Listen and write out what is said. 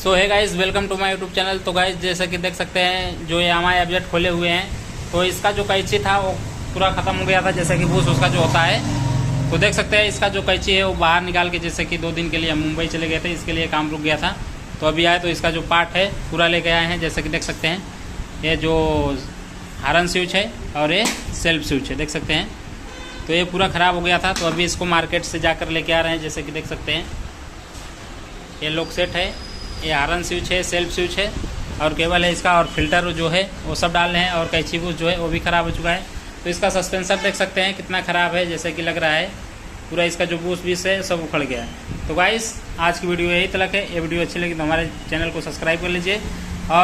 So hi guys, welcome to my YouTube channel. तो guys जैसा कि देख सकते हैं जो ये हमारे एबजेट खोले हुए हैं, तो इसका जो कैंची था वो पूरा ख़त्म हो गया था, जैसे कि बूस उसका जो होता है। तो देख सकते हैं इसका जो कैंची है वो बाहर निकाल के, जैसे कि 2 दिन के लिए हम मुंबई चले गए थे, इसके लिए काम रुक गया था। तो अभी आए तो इसका जो पार्ट है पूरा लेके आए हैं। जैसे कि देख सकते हैं ये जो हारन स्विच है और ये सेल्फ स्विच है, देख सकते हैं। तो ये पूरा ख़राब हो गया था, तो अभी इसको मार्केट से जाकर लेके आ रहे हैं। जैसे कि देख सकते हैं ये लॉक सेट है, ये हारन स्विच है, सेल्फ स्विच है और केबल है इसका, और फिल्टर जो है वो सब डाल रहे हैं। और कैंची बूस जो है वो भी ख़राब हो चुका है। तो इसका सस्पेंसर देख सकते हैं कितना ख़राब है, जैसे कि लग रहा है पूरा इसका जो बूस बीस है सब उखड़ गया है। तो गाइस आज की वीडियो यही तक है। ये वीडियो अच्छी लगी तो हमारे चैनल को सब्सक्राइब कर लीजिए।